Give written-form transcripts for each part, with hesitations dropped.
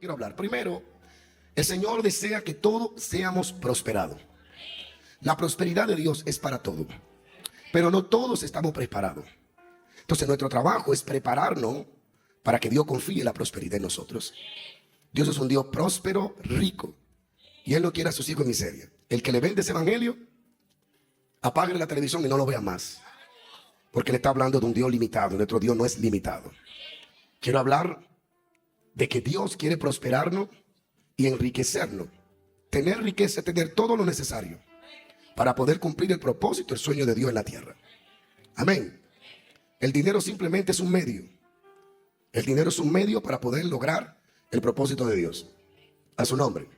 Quiero hablar. Primero, el Señor desea que todos seamos prosperados. La prosperidad de Dios es para todos, pero no todos estamos preparados. Entonces nuestro trabajo es prepararnos para que Dios confíe la prosperidad en nosotros. Dios es un Dios próspero, rico, y Él no quiere a sus hijos en miseria. El que le vende ese evangelio, apague la televisión y no lo vea más, porque le está hablando de un Dios limitado. Nuestro Dios no es limitado. Quiero hablar de que Dios quiere prosperarnos y enriquecernos. Tener riqueza, tener todo lo necesario para poder cumplir el propósito, el sueño de Dios en la tierra. Amén. El dinero simplemente es un medio. El dinero es un medio para poder lograr el propósito de Dios. A su nombre.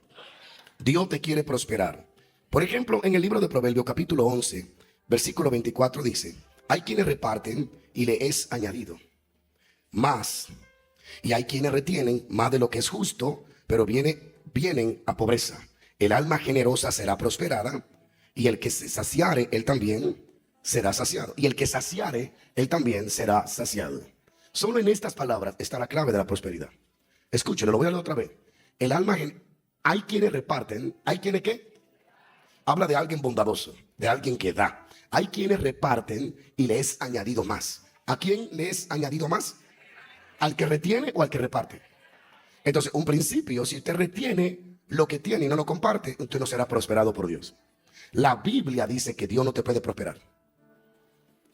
Dios te quiere prosperar. Por ejemplo, en el libro de Proverbios capítulo 11, versículo 24 dice: hay quienes reparten y le es añadido más, y hay quienes retienen más de lo que es justo, pero vienen a pobreza. El alma generosa será prosperada, y el que se saciare, él también será saciado. Y el que saciare, él también será saciado. Solo en estas palabras está la clave de la prosperidad. Escúchenlo, lo voy a leer otra vez. El alma, hay quienes reparten, hay quienes ¿qué? Habla de alguien bondadoso, de alguien que da. Hay quienes reparten y le es añadido más. ¿A quién le es añadido más? ¿Al que retiene o al que reparte? Entonces, un principio: si usted retiene lo que tiene y no lo comparte, usted no será prosperado por Dios. La Biblia dice que Dios no te puede prosperar.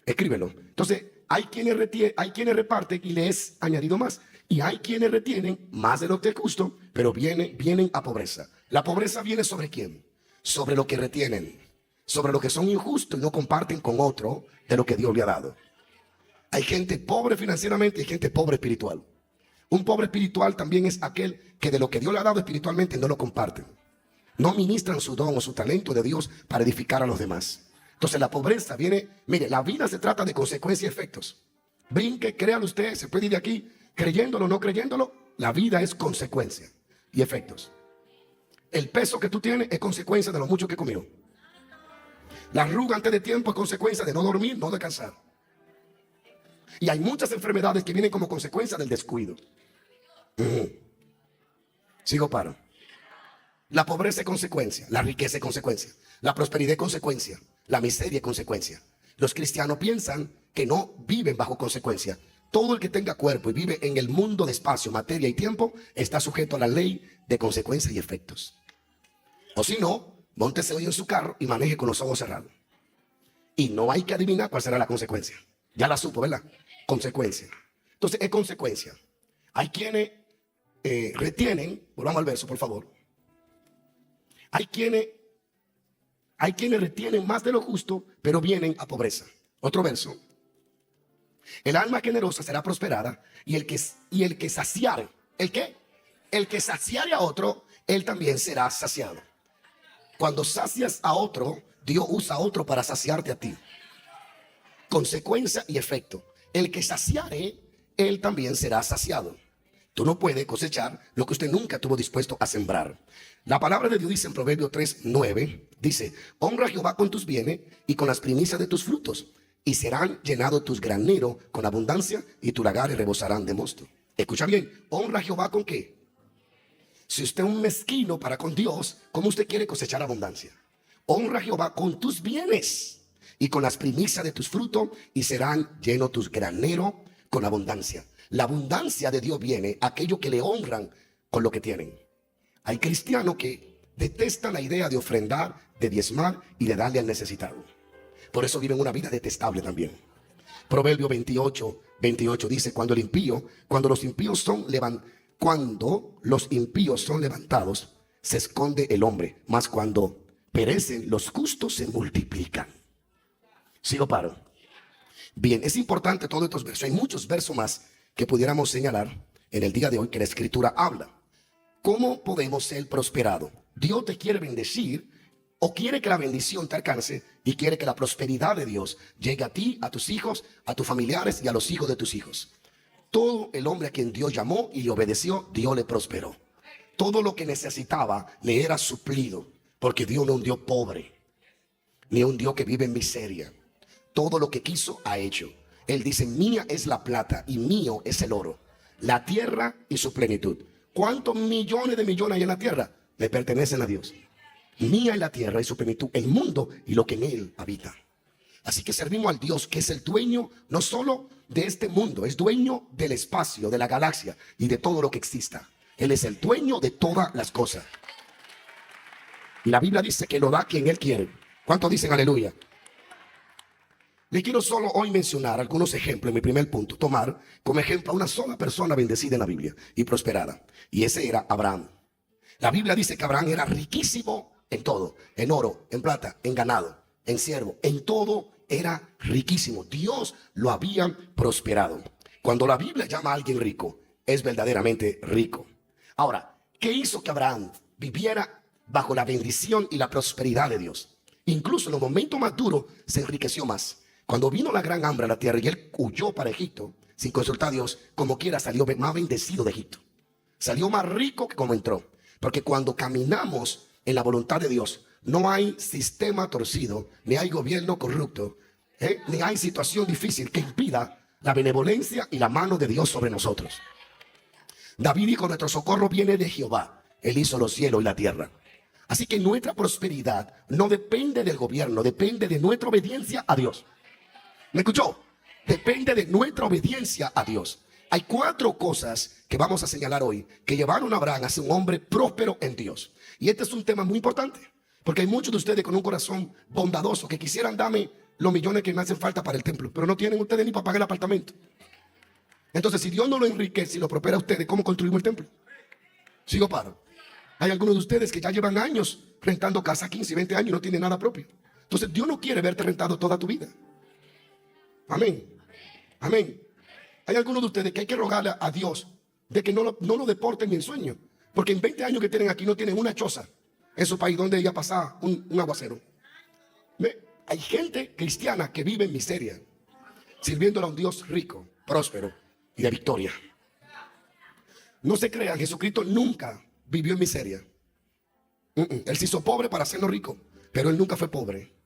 Escríbelo. Entonces, hay quienes reparten y le es añadido más. Y hay quienes retienen más de lo que es justo, pero vienen a pobreza. ¿La pobreza viene sobre quién? Sobre lo que retienen, sobre lo que son injustos y no comparten con otro de lo que Dios le ha dado. Hay gente pobre financieramente y hay gente pobre espiritual. Un pobre espiritual también es aquel que de lo que Dios le ha dado espiritualmente no lo comparten. No ministran su don o su talento de Dios para edificar a los demás. Entonces la pobreza viene, mire, la vida se trata de consecuencias y efectos. Brinque, créalo usted, se puede ir de aquí, creyéndolo o no creyéndolo, la vida es consecuencia y efectos. El peso que tú tienes es consecuencia de lo mucho que comió. La arruga antes de tiempo es consecuencia de no dormir, no descansar. Y hay muchas enfermedades que vienen como consecuencia del descuido. Sigo paro. La pobreza es consecuencia, la riqueza es consecuencia, la prosperidad es consecuencia, la miseria es consecuencia. Los cristianos piensan que no viven bajo consecuencia. Todo el que tenga cuerpo y vive en el mundo de espacio, materia y tiempo está sujeto a la ley de consecuencias y efectos. O si no, móntese hoy en su carro y maneje con los ojos cerrados. Y no hay que adivinar cuál será la consecuencia. Ya la supo, ¿verdad? Consecuencia. Entonces es consecuencia. Hay quienes retienen, volvamos al verso por favor. Hay quienes retienen más de lo justo, pero vienen a pobreza. Otro verso. El alma generosa será prosperada, y el que saciare, ¿el qué? El que saciare a otro, él también será saciado. Cuando sacias a otro, Dios usa a otro para saciarte a ti. Consecuencia y efecto. El que saciare, él también será saciado. Tú no puedes cosechar lo que usted nunca estuvo dispuesto a sembrar. La palabra de Dios dice en Proverbios 3:9, dice: honra a Jehová con tus bienes y con las primicias de tus frutos, y serán llenados tus graneros con abundancia, y tus lagares rebosarán de mosto. Escucha bien, honra a Jehová ¿con qué? Si usted es un mezquino para con Dios, ¿cómo usted quiere cosechar abundancia? Honra a Jehová con tus bienes y con las primicias de tus frutos, y serán llenos tus graneros con abundancia. La abundancia de Dios viene a aquellos que le honran con lo que tienen. Hay cristianos que detestan la idea de ofrendar, de diezmar y de darle al necesitado. Por eso viven una vida detestable también. Proverbio 28 dice: cuando los impíos son levantados, se esconde el hombre, mas cuando perecen los justos se multiplican. Sigo paro. Bien, es importante todos estos versos. Hay muchos versos más que pudiéramos señalar en el día de hoy que la Escritura habla. ¿Cómo podemos ser prosperados? Dios te quiere bendecir, o quiere que la bendición te alcance, y quiere que la prosperidad de Dios llegue a ti, a tus hijos, a tus familiares y a los hijos de tus hijos. Todo el hombre a quien Dios llamó y le obedeció, Dios le prosperó. Todo lo que necesitaba le era suplido, porque Dios no es un Dios pobre, ni un Dios que vive en miseria. Todo lo que quiso ha hecho. Él dice: mía es la plata y mío es el oro, la tierra y su plenitud. ¿Cuántos millones de millones hay en la tierra? Le pertenecen a Dios. Mía es la tierra y su plenitud, el mundo y lo que en él habita. Así que servimos al Dios que es el dueño no solo de este mundo, es dueño del espacio, de la galaxia y de todo lo que exista. Él es el dueño de todas las cosas. Y la Biblia dice que lo da quien Él quiere. ¿Cuántos dicen aleluya? Le quiero solo hoy mencionar algunos ejemplos en mi primer punto. Tomar como ejemplo a una sola persona bendecida en la Biblia y prosperada. Y ese era Abraham. La Biblia dice que Abraham era riquísimo en todo. En oro, en plata, en ganado, en siervo. En todo era riquísimo. Dios lo había prosperado. Cuando la Biblia llama a alguien rico, es verdaderamente rico. Ahora, ¿qué hizo que Abraham viviera bajo la bendición y la prosperidad de Dios? Incluso en los momentos más duros se enriqueció más. Cuando vino la gran hambre a la tierra y él huyó para Egipto, sin consultar a Dios, como quiera salió más bendecido de Egipto. Salió más rico que como entró. Porque cuando caminamos en la voluntad de Dios, no hay sistema torcido, ni hay gobierno corrupto, ni hay situación difícil que impida la benevolencia y la mano de Dios sobre nosotros. David dijo, nuestro socorro viene de Jehová. Él hizo los cielos y la tierra. Así que nuestra prosperidad no depende del gobierno, depende de nuestra obediencia a Dios. ¿Me escuchó? Depende de nuestra obediencia a Dios. Hay 4 cosas que vamos a señalar hoy que llevaron a Abraham a ser un hombre próspero en Dios. Y este es un tema muy importante, porque hay muchos de ustedes con un corazón bondadoso que quisieran darme los millones que me hacen falta para el templo, pero no tienen ustedes ni para pagar el apartamento. Entonces, si Dios no lo enriquece y lo prospera a ustedes, ¿cómo construimos el templo? Sigo paro. Hay algunos de ustedes que ya llevan años rentando casa, 15, 20 años y no tienen nada propio. Entonces, Dios no quiere verte rentado toda tu vida. Amén. Amén. Hay algunos de ustedes que hay que rogarle a Dios de que no lo deporten en sueño. Porque en 20 años que tienen aquí no tienen una choza en su país donde ella pasa un aguacero. Hay gente cristiana que vive en miseria, sirviéndole a un Dios rico, próspero y de victoria. No se crean, Jesucristo nunca vivió en miseria. Él se hizo pobre para hacernos rico, pero él nunca fue pobre.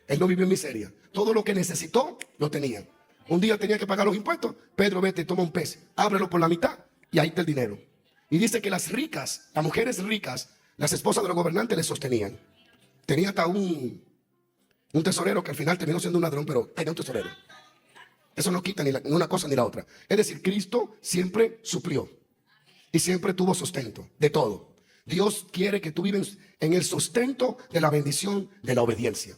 Él no vivió en miseria. Todo lo que necesitó, lo tenía. Un día tenía que pagar los impuestos. Pedro, vete, toma un pez, ábrelo por la mitad y ahí está el dinero. Y dice que las ricas, las mujeres ricas, las esposas de los gobernantes le sostenían. Tenía hasta un tesorero que al final terminó siendo un ladrón, pero tenía un tesorero. Eso no quita ni una cosa ni la otra. Es decir, Cristo siempre suplió y siempre tuvo sustento de todo. Dios quiere que tú vivas en el sustento de la bendición de la obediencia.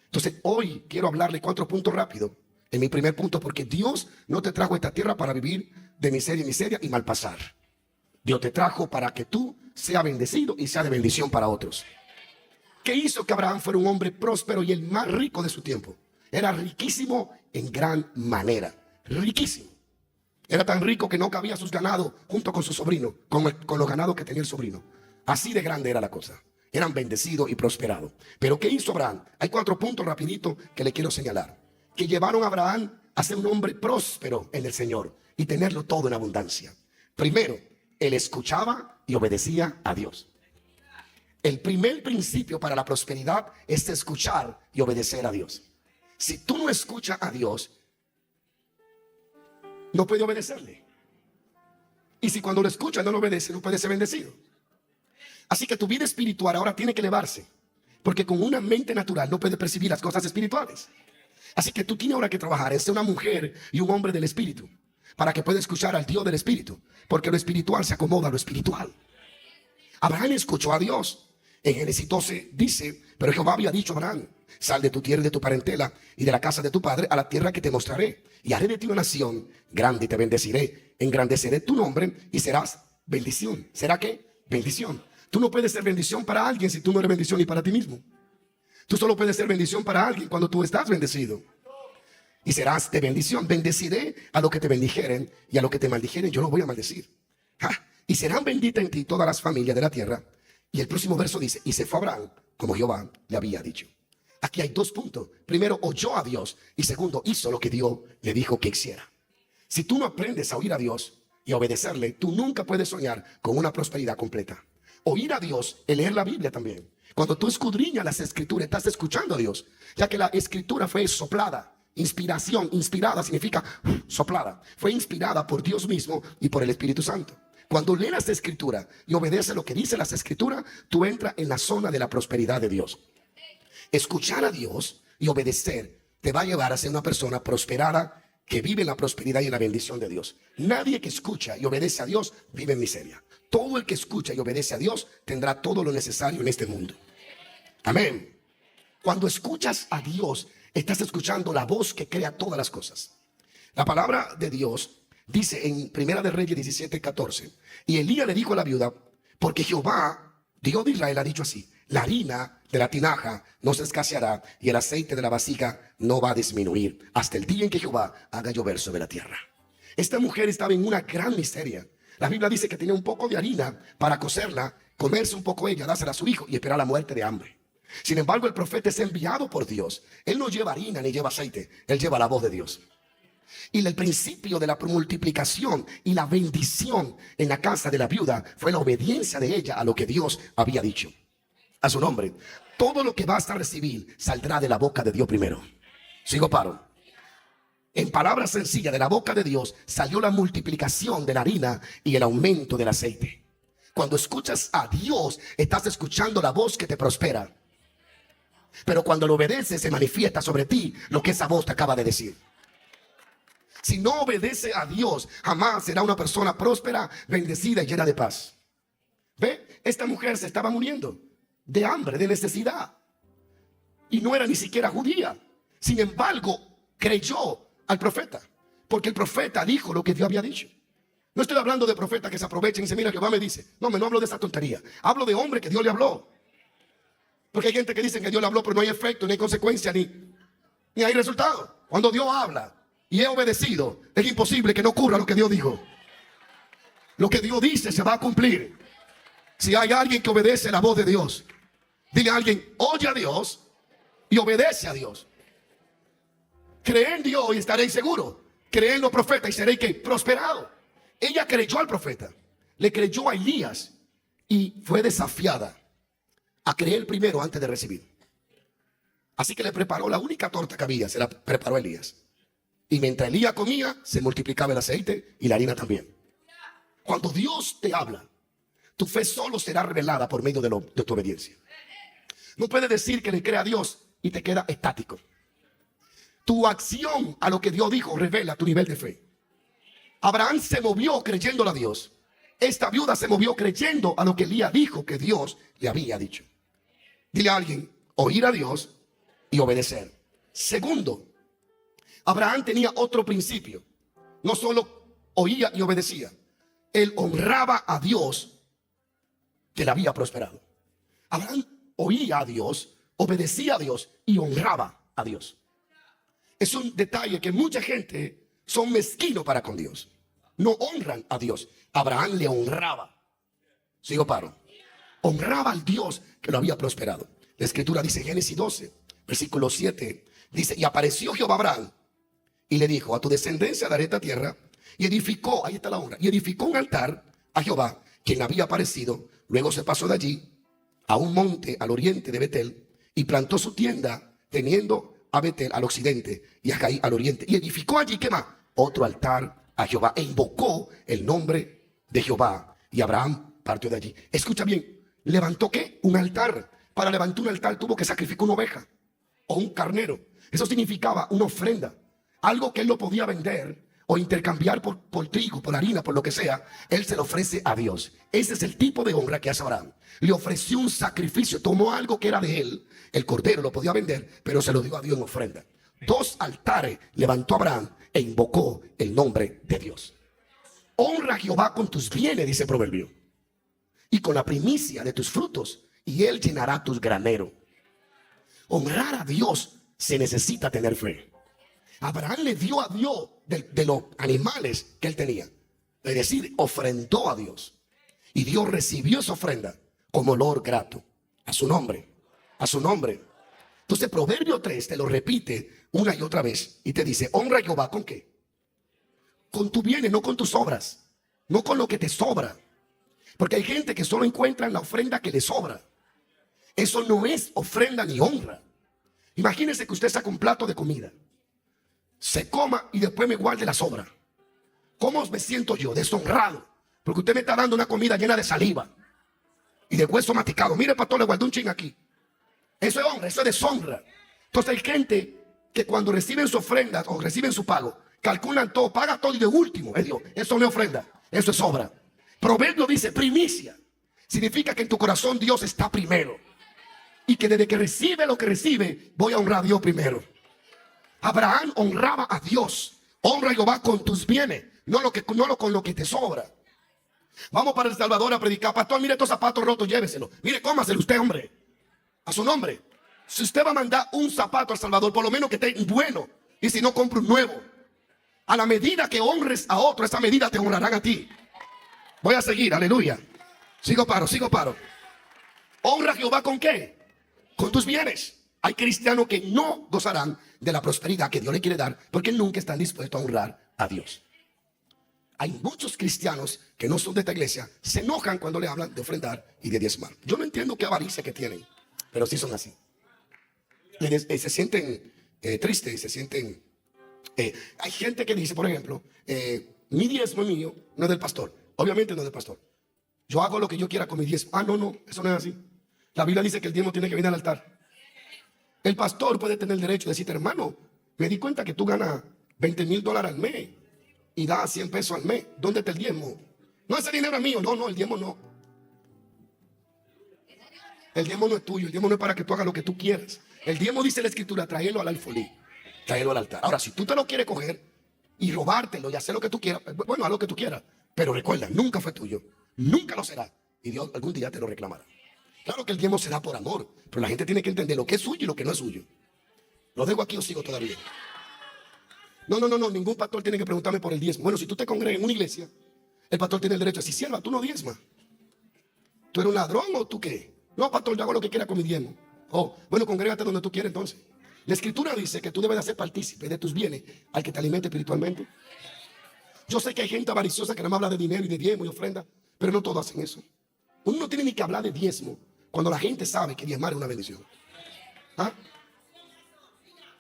Entonces, hoy quiero hablarle 4 puntos rápidos. En mi primer punto, porque Dios no te trajo a esta tierra para vivir de miseria en miseria y mal pasar. Dios te trajo para que tú seas bendecido y seas de bendición para otros. ¿Qué hizo que Abraham fuera un hombre próspero y el más rico de su tiempo? Era riquísimo en gran manera. Riquísimo. Era tan rico que no cabía sus ganados junto con su sobrino, con los ganados que tenía el sobrino. Así de grande era la cosa. Eran bendecidos y prosperados. Pero ¿qué hizo Abraham? Hay 4 puntos rapidito que le quiero señalar, que llevaron a Abraham a ser un hombre próspero en el Señor y tenerlo todo en abundancia. Primero, él escuchaba y obedecía a Dios. El primer principio para la prosperidad es escuchar y obedecer a Dios. Si tú no escuchas a Dios, no puede obedecerle. Y si cuando lo escuchas no lo obedece, no puede ser bendecido. Así que tu vida espiritual ahora tiene que elevarse, porque con una mente natural no puede percibir las cosas espirituales. Así que tú tienes ahora que trabajar en ser una mujer y un hombre del espíritu, para que pueda escuchar al Dios del espíritu, porque lo espiritual se acomoda a lo espiritual. Abraham escuchó a Dios. En Génesis 12 dice, pero Jehová había dicho a Abraham, sal de tu tierra y de tu parentela y de la casa de tu padre a la tierra que te mostraré, y haré de ti una nación grande y te bendeciré, engrandeceré tu nombre y serás bendición. ¿Será qué? Bendición. Tú no puedes ser bendición para alguien si tú no eres bendición y para ti mismo. Tú solo puedes ser bendición para alguien cuando tú estás bendecido. Y serás de bendición. Bendeciré a los que te bendijeren, y a los que te maldijeren yo los voy a maldecir. Y serán benditas en ti todas las familias de la tierra. Y el próximo verso dice, y se fue Abraham como Jehová le había dicho. Aquí hay 2 puntos. Primero, oyó a Dios. Y segundo, hizo lo que Dios le dijo que hiciera. Si tú no aprendes a oír a Dios y a obedecerle, tú nunca puedes soñar con una prosperidad completa. Oír a Dios es leer la Biblia también. Cuando tú escudriñas las escrituras, estás escuchando a Dios, ya que la escritura fue soplada. Inspiración, inspirada significa soplada. Fue inspirada por Dios mismo y por el Espíritu Santo. Cuando lees las escrituras y obedeces lo que dice las escrituras, tú entras en la zona de la prosperidad de Dios. Escuchar a Dios y obedecer te va a llevar a ser una persona prosperada que vive en la prosperidad y en la bendición de Dios. Nadie que escucha y obedece a Dios vive en miseria. Todo el que escucha y obedece a Dios tendrá todo lo necesario en este mundo. Amén. Cuando escuchas a Dios, estás escuchando la voz que crea todas las cosas. La palabra de Dios dice en Primera de Reyes 17:14. Y Elías le dijo a la viuda, porque Jehová, Dios de Israel, ha dicho así: la harina de la tinaja no se escaseará y el aceite de la vasija no va a disminuir hasta el día en que Jehová haga llover sobre la tierra. Esta mujer estaba en una gran miseria. La Biblia dice que tenía un poco de harina para cocerla, comerse un poco ella, dársela a su hijo y esperar la muerte de hambre. Sin embargo, el profeta es enviado por Dios. Él no lleva harina ni lleva aceite, él lleva la voz de Dios. Y el principio de la multiplicación y la bendición en la casa de la viuda fue la obediencia de ella a lo que Dios había dicho. A su nombre. Todo lo que vas a recibir saldrá de la boca de Dios primero. Sigo paro. En palabras sencillas, de la boca de Dios salió la multiplicación de la harina y el aumento del aceite. Cuando escuchas a Dios, estás escuchando la voz que te prospera. Pero cuando lo obedeces, se manifiesta sobre ti lo que esa voz te acaba de decir. Si no obedece a Dios, jamás será una persona próspera, bendecida y llena de paz. ¿Ve? Esta mujer se estaba muriendo de hambre, de necesidad. Y no era ni siquiera judía. Sin embargo, creyó al profeta, porque el profeta dijo lo que Dios había dicho. No estoy hablando de profetas que se aprovechen y dicen, mira, Jehová me dice. No hablo de esa tontería. Hablo de hombre que Dios le habló. Porque hay gente que dice que Dios le habló, pero no hay efecto, ni hay consecuencia, ni hay resultado. Cuando Dios habla y he obedecido, es imposible que no ocurra lo que Dios dijo. Lo que Dios dice se va a cumplir. Si hay alguien que obedece la voz de Dios, dile a alguien, oye a Dios y obedece a Dios. Cree en Dios y estaréis seguros. Cree en los profetas y seréis ¿qué? Prosperado. Ella creyó al profeta, le creyó a Elías y fue desafiada a creer primero antes de recibir. Así que le preparó la única torta que había, se la preparó a Elías. Y mientras Elías comía, se multiplicaba el aceite y la harina también. Cuando Dios te habla, tu fe solo será revelada por medio de tu obediencia. No puedes decir que le cree a Dios y te queda estático. Tu acción a lo que Dios dijo revela tu nivel de fe. Abraham se movió creyéndole a Dios. Esta viuda se movió creyendo a lo que Elías dijo que Dios le había dicho. Dile a alguien, oír a Dios y obedecer. Segundo, Abraham tenía otro principio. No solo oía y obedecía. Él honraba a Dios que le había prosperado. Abraham oía a Dios, obedecía a Dios y honraba a Dios. Es un detalle que mucha gente son mezquinos para con Dios. No honran a Dios. Abraham le honraba. Sigo paro. Honraba al Dios que lo había prosperado. La escritura dice en Génesis 12, versículo 7. Dice, y apareció Jehová a Abraham y le dijo, a tu descendencia daré esta tierra. Y edificó, ahí está la honra, y edificó un altar a Jehová, quien había aparecido. Luego se pasó de allí a un monte al oriente de Betel y plantó su tienda teniendo a Betel al occidente y a Jaí al oriente. Y edificó allí, ¿qué más? Otro altar a Jehová e invocó el nombre de Jehová. Y Abraham partió de allí. Escucha bien, ¿levantó qué? Un altar. Para levantar un altar tuvo que sacrificar una oveja o un carnero. Eso significaba una ofrenda. Algo que él no podía vender o intercambiar por trigo, por harina, por lo que sea. Él se lo ofrece a Dios. Ese es el tipo de honra que hace Abraham. Le ofreció un sacrificio, tomó algo que era de él. El cordero lo podía vender, pero se lo dio a Dios en ofrenda. 2 altares levantó Abraham e invocó el nombre de Dios. Honra a Jehová con tus bienes, dice el proverbio, y con la primicia de tus frutos, y él llenará tus graneros. Honrar a Dios se necesita tener fe. Abraham le dio a Dios de los animales que él tenía. Es decir, ofrendó a Dios. Y Dios recibió esa ofrenda como olor grato. A su nombre. A su nombre. Entonces Proverbio 3 te lo repite una y otra vez. Y te dice, honra a Jehová ¿con qué? Con tu bienes, no con tus obras. No con lo que te sobra. Porque hay gente que solo encuentra en la ofrenda que le sobra. Eso no es ofrenda ni honra. Imagínese que usted saca un plato de comida, se coma y después me guarde la sobra. ¿Cómo me siento yo? Deshonrado. Porque usted me está dando una comida llena de saliva y de hueso masticado. Mire, pastor, le guardé un chin aquí. Eso es honra, eso es deshonra. Entonces hay gente que cuando reciben su ofrenda o reciben su pago, calculan todo, paga todo y de último es Dios. Eso no es ofrenda, eso es obra. Proverbio dice primicia. Significa que en tu corazón Dios está primero. Y que desde que recibe lo que recibe, voy a honrar a Dios primero. Abraham honraba a Dios. Honra a Jehová con tus bienes, no con lo que te sobra. Vamos para El Salvador a predicar. Pastor, mire estos zapatos rotos, lléveselo. Mire, cómaselo usted, hombre. A su nombre. Si usted va a mandar un zapato al Salvador, por lo menos que esté bueno. Y si no, compre un nuevo. A la medida que honres a otro, esa medida te honrarán a ti. Voy a seguir, aleluya. Sigo paro. Honra a Jehová ¿con qué? Con tus bienes. Hay cristianos que no gozarán de la prosperidad que Dios le quiere dar porque nunca están dispuestos a honrar a Dios. Hay muchos cristianos que no son de esta iglesia, se enojan cuando le hablan de ofrendar y de diezmar. Yo no entiendo qué avaricia que tienen, pero sí son así. Se sienten tristes, se sienten... hay gente que dice, por ejemplo, mi diezmo es mío, no es del pastor. Obviamente no es del pastor. Yo hago lo que yo quiera con mi diezmo. Ah, no, eso no es así. La Biblia dice que el diezmo tiene que venir al altar. El pastor puede tener el derecho de decirte, hermano, me di cuenta que tú ganas $20,000 al mes y das 100 pesos al mes. ¿Dónde está el diezmo? No, ese dinero es mío. No, el diezmo no. El diezmo no es tuyo. El diezmo no es para que tú hagas lo que tú quieras. El diezmo, dice la escritura, tráelo al alfolí, tráelo al altar. Ahora, si tú te lo quieres coger y robártelo y hacer lo que tú quieras, bueno, haz lo que tú quieras. Pero recuerda, nunca fue tuyo. Nunca lo será. Y Dios algún día te lo reclamará. Claro que el diezmo se da por amor, pero la gente tiene que entender lo que es suyo y lo que no es suyo. ¿Lo dejo aquí o sigo todavía? No, ningún pastor tiene que preguntarme por el diezmo. Bueno, si tú te congregas en una iglesia, el pastor tiene el derecho a decir, sierva, tú no diezmas. ¿Tú eres un ladrón o tú qué? No, pastor, yo hago lo que quiera con mi diezmo. Oh, bueno, congrégate donde tú quieras entonces. La escritura dice que tú debes de hacer partícipe de tus bienes al que te alimente espiritualmente. Yo sé que hay gente avariciosa que nada más habla de dinero y de diezmo y ofrenda, pero no todos hacen eso. Uno no tiene ni que hablar de diezmo cuando la gente sabe que diezmar es una bendición. ¿Ah?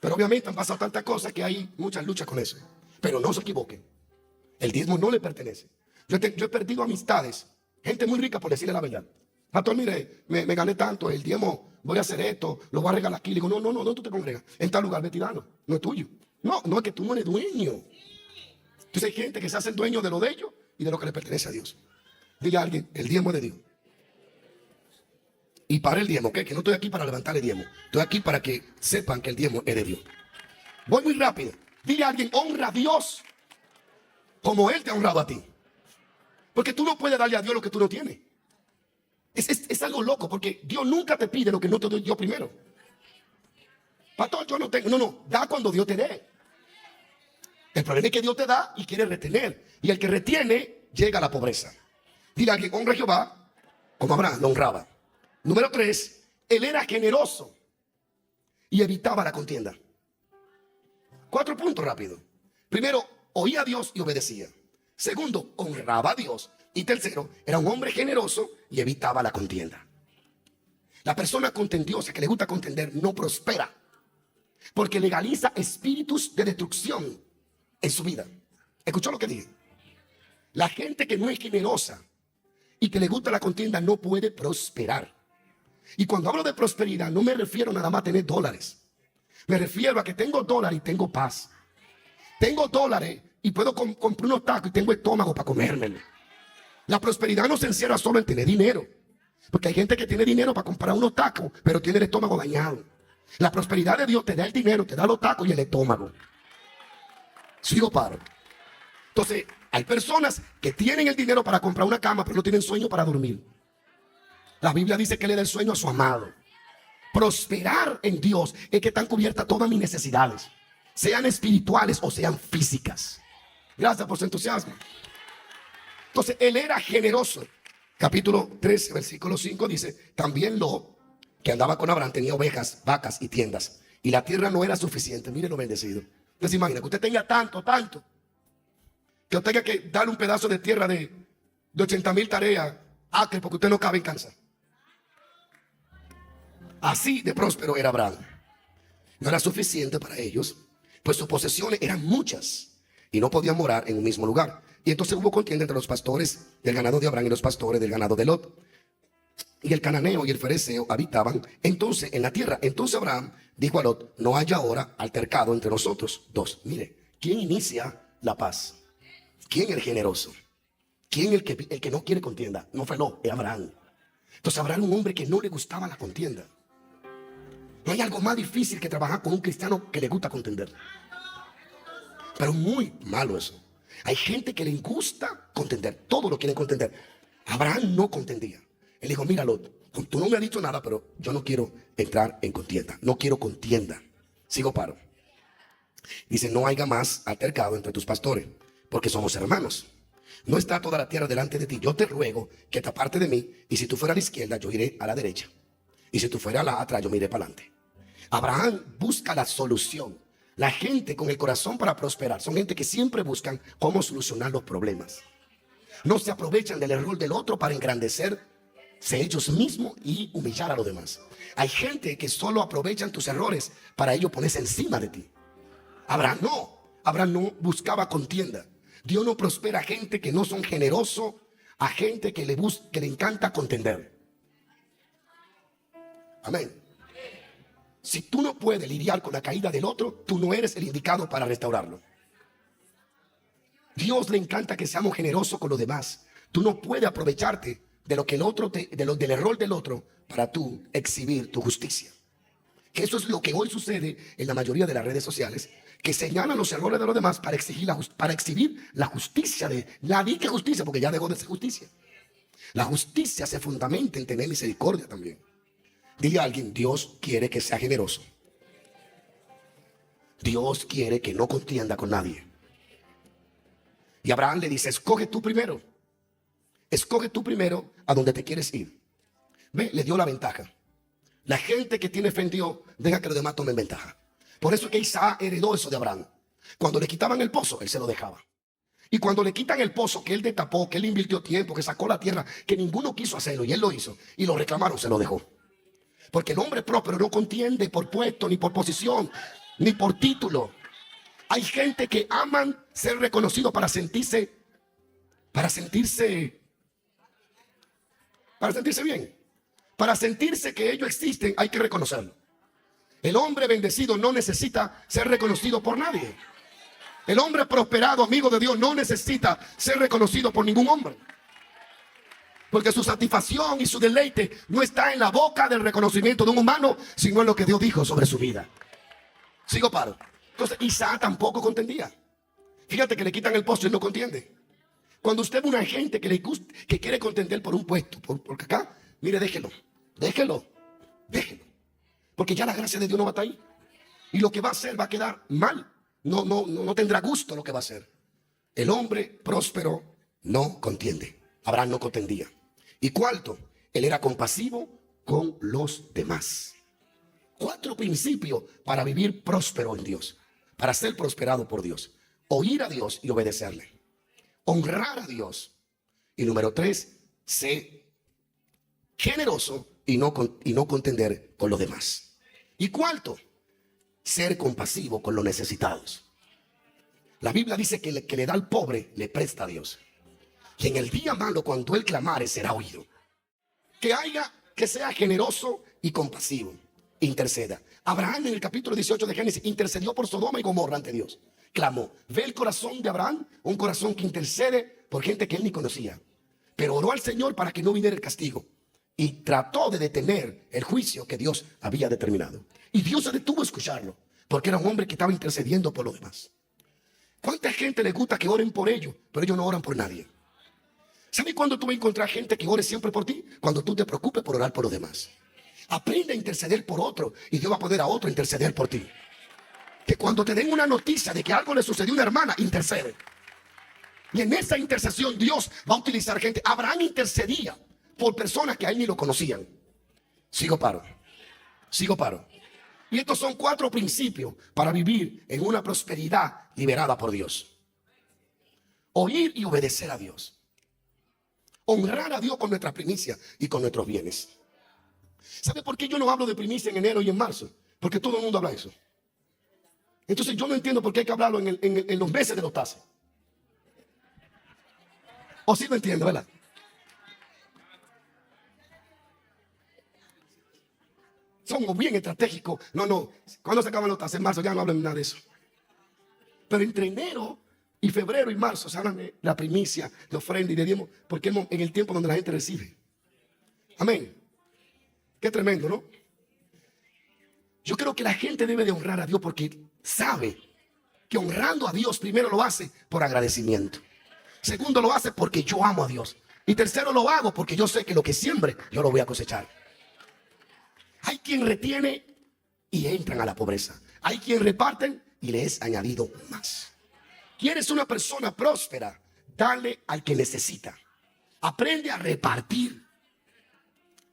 Pero obviamente han pasado tantas cosas que hay muchas luchas con eso. Pero no se equivoquen. El diezmo no le pertenece. Yo he perdido amistades, gente muy rica por decirle la verdad. Pastor, mire, me gané tanto, el diezmo, voy a hacer esto, lo voy a regalar aquí. Le digo, no, tú te congregas. En tal lugar, vetirano, no es tuyo. No, es que tú no eres dueño. Entonces hay gente que se hace dueño de lo de ellos y de lo que le pertenece a Dios. Diga a alguien, el diezmo es de Dios. Y para el diezmo, ¿qué? Que no estoy aquí para levantar el diezmo. Estoy aquí para que sepan que el diezmo es de Dios. Voy muy rápido. Dile a alguien, honra a Dios como Él te ha honrado a ti. Porque tú no puedes darle a Dios lo que tú no tienes. Es algo loco, porque Dios nunca te pide lo que no te doy yo primero. Pastor, yo no tengo. No, da cuando Dios te dé. El problema es que Dios te da y quiere retener. Y el que retiene, llega a la pobreza. Dile a alguien, honra a Jehová como Abraham lo honraba. Número 3, él era generoso y evitaba la contienda. 4 puntos rápido. Primero, oía a Dios y obedecía. Segundo, honraba a Dios. Y tercero, era un hombre generoso y evitaba la contienda. La persona contendiosa que le gusta contender no prospera porque legaliza espíritus de destrucción en su vida. ¿Escuchó lo que dije? La gente que no es generosa y que le gusta la contienda no puede prosperar. Y cuando hablo de prosperidad no me refiero nada más a tener dólares. Me refiero a que tengo dólares y tengo paz. Tengo dólares y puedo comprar unos tacos y tengo estómago para comérmelo. La prosperidad no se encierra solo en tener dinero. Porque hay gente que tiene dinero para comprar unos tacos, pero tiene el estómago dañado. La prosperidad de Dios te da el dinero, te da los tacos y el estómago. Sigo paro. Entonces, hay personas que tienen el dinero para comprar una cama, pero no tienen sueño para dormir. La Biblia dice que le da el sueño a su amado. Prosperar en Dios es que están cubiertas todas mis necesidades, sean espirituales o sean físicas. Gracias por su entusiasmo. Entonces, él era generoso. Capítulo 13, versículo 5 dice, también Lot, que andaba con Abraham, tenía ovejas, vacas y tiendas. Y la tierra no era suficiente. Mire lo bendecido. Usted se imagina que usted tenga tanto, que usted tenga que darle un pedazo de tierra de 80,000 tareas acres porque usted no cabe en Kansas. Así de próspero era Abraham. No era suficiente para ellos, pues sus posesiones eran muchas y no podían morar en un mismo lugar. Y entonces hubo contienda entre los pastores del ganado de Abraham y los pastores del ganado de Lot. Y el cananeo y el fereceo habitaban entonces en la tierra. Entonces Abraham dijo a Lot: no haya ahora altercado entre nosotros dos. Mire, ¿quién inicia la paz? ¿Quién es el generoso? ¿Quién es el que no quiere contienda? No fue Lot, es Abraham. Entonces Abraham era un hombre que no le gustaba la contienda. No hay algo más difícil que trabajar con un cristiano que le gusta contender. Pero muy malo eso. Hay gente que le gusta contender. Todos lo quieren contender. Abraham no contendía. Él dijo: mira, Lot, tú no me has dicho nada, pero yo no quiero entrar en contienda. No quiero contienda. Sigo paro. Dice: no haya más altercado entre tus pastores, porque somos hermanos. No está toda la tierra delante de ti. Yo te ruego que te apartes de mí. Y si tú fueras a la izquierda, yo iré a la derecha. Y si tú fueras a la atrás, yo me iré para adelante. Abraham busca la solución. La gente con el corazón para prosperar son gente que siempre buscan cómo solucionar los problemas. No se aprovechan del error del otro para engrandecerse ellos mismos y humillar a los demás. Hay gente que solo aprovechan tus errores para ellos ponerse encima de ti. Abraham no buscaba contienda. Dios no prospera a gente que no son generosos, a gente que le encanta contender. Amén. Si tú no puedes lidiar con la caída del otro, tú no eres el indicado para restaurarlo. Dios le encanta que seamos generosos con los demás. Tú no puedes aprovecharte de lo que el otro del error del otro para tú exhibir tu justicia. Que eso es lo que hoy sucede en la mayoría de las redes sociales, que señalan los errores de los demás para exhibir la justicia de la dicha justicia, porque ya dejó de ser justicia. La justicia se fundamenta en tener misericordia también. Dile a alguien: Dios quiere que sea generoso. Dios quiere que no contienda con nadie. Y Abraham le dice: escoge tú primero. Escoge tú primero a donde te quieres ir. Ve, le dio la ventaja. La gente que tiene fe en Dios, deja que los demás tomen ventaja. Por eso es que Isaac heredó eso de Abraham. Cuando le quitaban el pozo, él se lo dejaba. Y cuando le quitan el pozo que él destapó, que él invirtió tiempo, que sacó la tierra, que ninguno quiso hacerlo y él lo hizo, y lo reclamaron, se lo dejó. Porque el hombre próspero no contiende por puesto, ni por posición, ni por título. Hay gente que aman ser reconocido para sentirse bien. Para sentirse que ellos existen, hay que reconocerlo. El hombre bendecido no necesita ser reconocido por nadie. El hombre prosperado, amigo de Dios, no necesita ser reconocido por ningún hombre. Porque su satisfacción y su deleite no está en la boca del reconocimiento de un humano, sino en lo que Dios dijo sobre su vida. Sigo paro. Entonces Isaac tampoco contendía. Fíjate que le quitan el pozo y no contiende. Cuando usted ve una gente que quiere contender por un puesto, porque acá, mire, déjelo. Porque ya la gracia de Dios no va a estar ahí. Y lo que va a hacer va a quedar mal. No tendrá gusto lo que va a hacer. El hombre próspero no contiende. Abraham no contendía. Y cuarto, él era compasivo con los demás. 4 principios para vivir próspero en Dios, para ser prosperado por Dios: oír a Dios y obedecerle, honrar a Dios, y número 3, ser generoso y no contender con los demás. Y cuarto, ser compasivo con los necesitados. La Biblia dice que el que le da al pobre le presta a Dios, y en el día malo, cuando él clamare, será oído. Que sea generoso y compasivo. Interceda. Abraham, en el capítulo 18 de Génesis, intercedió por Sodoma y Gomorra ante Dios. Clamó. Ve el corazón de Abraham, un corazón que intercede por gente que él ni conocía. Pero oró al Señor para que no viniera el castigo, y trató de detener el juicio que Dios había determinado. Y Dios se detuvo a escucharlo, porque era un hombre que estaba intercediendo por los demás. ¿Cuánta gente le gusta que oren por ellos, pero ellos no oran por nadie? ¿Sabes cuándo tú vas a encontrar gente que ore siempre por ti? Cuando tú te preocupes por orar por los demás. Aprende a interceder por otro, y Dios va a poner a otro interceder por ti. Que cuando te den una noticia de que algo le sucedió a una hermana, intercede. Y en esa intercesión Dios va a utilizar gente. Abraham intercedía por personas que a él ni lo conocían. Sigo paro. Y estos son 4 principios para vivir en una prosperidad liberada por Dios. Oír y obedecer a Dios. Honrar a Dios con nuestras primicias y con nuestros bienes. ¿Sabe por qué yo no hablo de primicia en enero y en marzo? Porque todo el mundo habla de eso. Entonces yo no entiendo por qué hay que hablarlo en los meses de los tases. O sí lo entiendo, ¿verdad? Somos bien estratégicos. No. Cuando se acaban los tasas? En marzo ya no hablan nada de eso. Pero entre enero y febrero y marzo se hablan de la primicia, de ofrenda y de diezmo, porque es en el tiempo donde la gente recibe. Amén. Qué tremendo, ¿no? Yo creo que la gente debe de honrar a Dios porque sabe que honrando a Dios primero lo hace por agradecimiento. Segundo lo hace porque yo amo a Dios. Y tercero lo hago porque yo sé que lo que siembre yo lo voy a cosechar. Hay quien retiene y entran a la pobreza. Hay quien reparten y le es añadido más. ¿Quieres una persona próspera? Dale al que necesita. Aprende a repartir.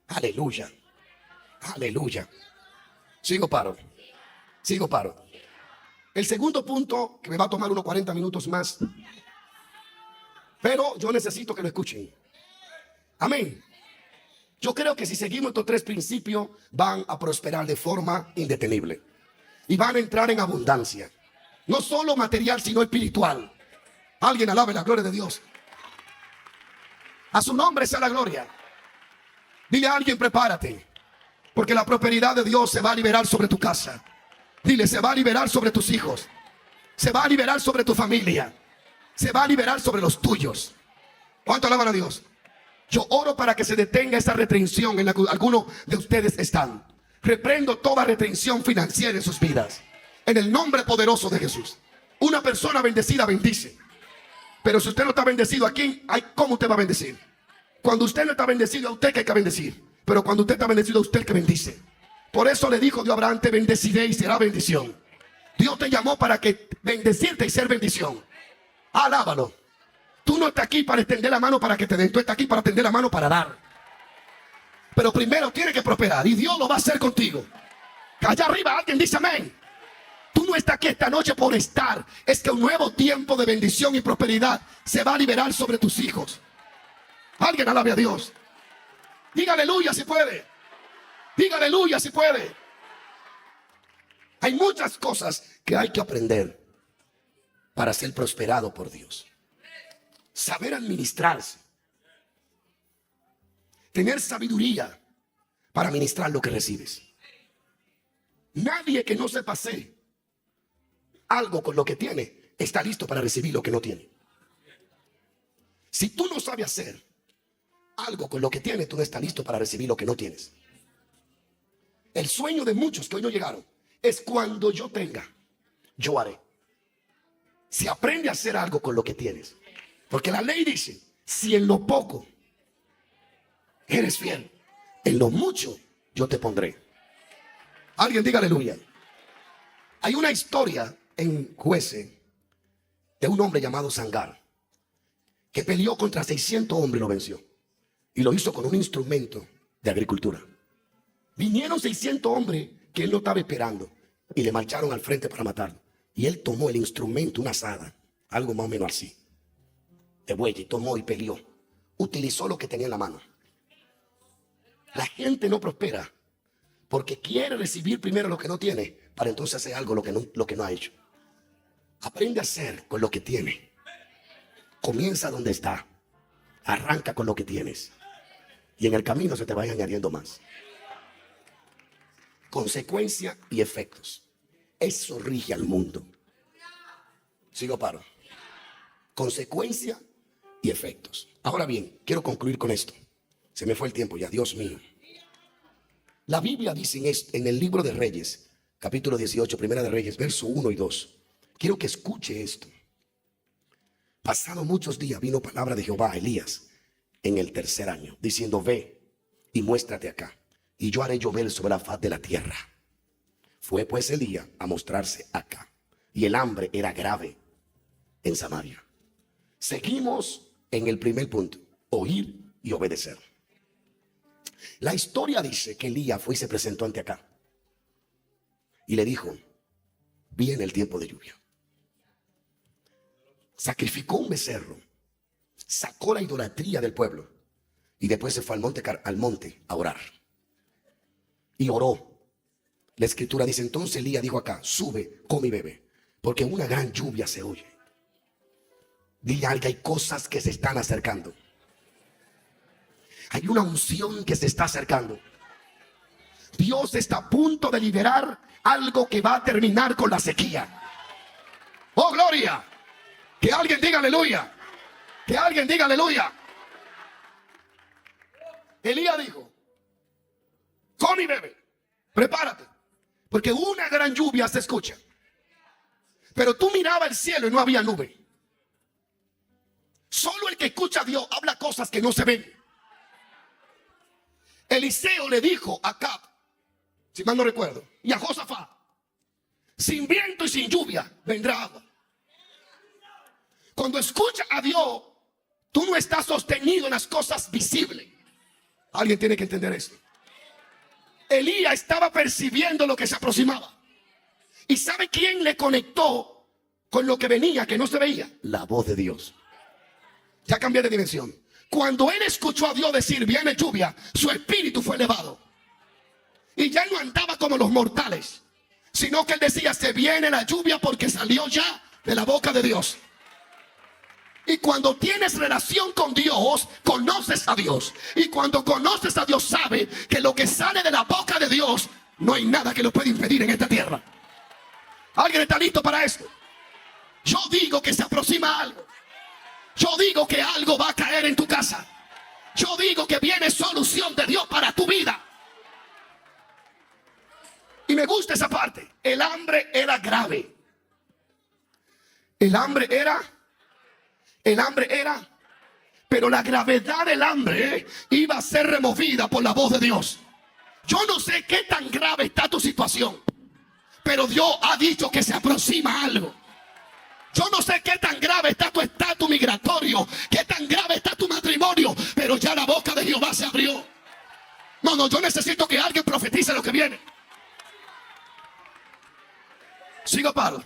Aleluya. Aleluya. Sigo paro. El segundo punto, que me va a tomar unos 40 minutos más, pero yo necesito que lo escuchen. Amén. Yo creo que si seguimos estos tres principios, van a prosperar de forma indetenible. Y van a entrar en abundancia. No solo material, sino espiritual. Alguien alabe la gloria de Dios. A su nombre sea la gloria. Dile a alguien, prepárate. Porque la prosperidad de Dios se va a liberar sobre tu casa. Dile, se va a liberar sobre tus hijos. Se va a liberar sobre tu familia. Se va a liberar sobre los tuyos. ¿Cuánto alaban a Dios? Yo oro para que se detenga esa retención en la que algunos de ustedes están. Reprendo toda retención financiera en sus vidas. En el nombre poderoso de Jesús. Una persona bendecida bendice. Pero si usted no está bendecido aquí, ¿cómo usted va a bendecir? Cuando usted no está bendecido, a usted que hay que bendecir. Pero cuando usted está bendecido, a usted que bendice. Por eso le dijo Dios a Abraham, te bendeciré y será bendición. Dios te llamó para que bendecirte y ser bendición. Alábalo. Tú no estás aquí para extender la mano para que te den. Tú estás aquí para extender la mano para dar. Pero primero tiene que prosperar. Y Dios lo va a hacer contigo. Allá arriba alguien dice amén. Tú no estás aquí esta noche por estar. Es que un nuevo tiempo de bendición y prosperidad se va a liberar sobre tus hijos. Alguien alabe a Dios. Diga aleluya si puede. Diga aleluya si puede. Hay muchas cosas que hay que aprender para ser prosperado por Dios. Saber administrarse. Tener sabiduría para administrar lo que recibes. Nadie que no sepa hacer algo con lo que tiene está listo para recibir lo que no tiene. Si tú no sabes hacer algo con lo que tienes, tú no estás listo para recibir lo que no tienes. El sueño de muchos que hoy no llegaron es cuando yo tenga, yo haré. Si aprende a hacer algo con lo que tienes. Porque la ley dice, si en lo poco eres fiel, en lo mucho yo te pondré. Alguien diga aleluya. Hay una historia en Jueces de un hombre llamado Sangar que peleó contra 600 hombres y lo venció. Y lo hizo con un instrumento de agricultura. Vinieron 600 hombres que él no estaba esperando y le marcharon al frente para matarlo. Y él tomó el instrumento, una azada, algo más o menos así, de buey, y tomó y peleó. Utilizó lo que tenía en la mano. La gente no prospera porque quiere recibir primero lo que no tiene para entonces hacer algo lo que no ha hecho. Aprende a hacer con lo que tiene. Comienza donde está. Arranca con lo que tienes. Y en el camino se te vaya añadiendo más. Consecuencia y efectos. Eso rige al mundo. Sigo paro. Consecuencia y efectos. Ahora bien, quiero concluir con esto. Se me fue el tiempo ya, Dios mío. La Biblia dice en el libro de Reyes, capítulo 18, Primera de Reyes, verso 1 y 2. Quiero que escuche esto. Pasado muchos días vino palabra de Jehová a Elías en el tercer año, diciendo, ve y muéstrate acá, y yo haré llover sobre la faz de la tierra. Fue pues Elías a mostrarse acá, y el hambre era grave en Samaria. Seguimos en el primer punto, oír y obedecer. La historia dice que Elías fue y se presentó ante acá y le dijo, viene el tiempo de lluvia. Sacrificó un becerro, sacó la idolatría del pueblo y después se fue al monte a orar. Y oró. La escritura dice, entonces Elías dijo acá, sube, come y bebe, porque una gran lluvia se oye. Dile a alguien, hay cosas que se están acercando. Hay una unción que se está acercando. Dios está a punto de liberar algo que va a terminar con la sequía. ¡Oh, gloria! Que alguien diga aleluya. Que alguien diga aleluya. Elías dijo, come y bebe, prepárate, porque una gran lluvia se escucha. Pero tú mirabas el cielo y no había nube. Solo el que escucha a Dios habla cosas que no se ven. Eliseo le dijo a Acab, si mal no recuerdo, y a Josafat, sin viento y sin lluvia vendrá agua. Cuando escuchas a Dios, tú no estás sostenido en las cosas visibles. Alguien tiene que entender esto. Elías estaba percibiendo lo que se aproximaba. ¿Y sabe quién le conectó con lo que venía, que no se veía? La voz de Dios. Ya cambié de dimensión. Cuando él escuchó a Dios decir, viene lluvia, su espíritu fue elevado. Y ya no andaba como los mortales, sino que él decía, se viene la lluvia porque salió ya de la boca de Dios. Y cuando tienes relación con Dios, conoces a Dios. Y cuando conoces a Dios, sabe que lo que sale de la boca de Dios, no hay nada que lo pueda impedir en esta tierra. ¿Alguien está listo para esto? Yo digo que se aproxima algo. Yo digo que algo va a caer en tu casa. Yo digo que viene solución de Dios para tu vida. Y me gusta esa parte. El hambre era grave. El hambre era, pero la gravedad del hambre iba a ser removida por la voz de Dios. Yo no sé qué tan grave está tu situación, pero Dios ha dicho que se aproxima algo. Yo no sé qué tan grave está tu estatus migratorio, qué tan grave está tu matrimonio, pero ya la boca de Jehová se abrió. No, yo necesito que alguien profetice lo que viene. Sigo paro.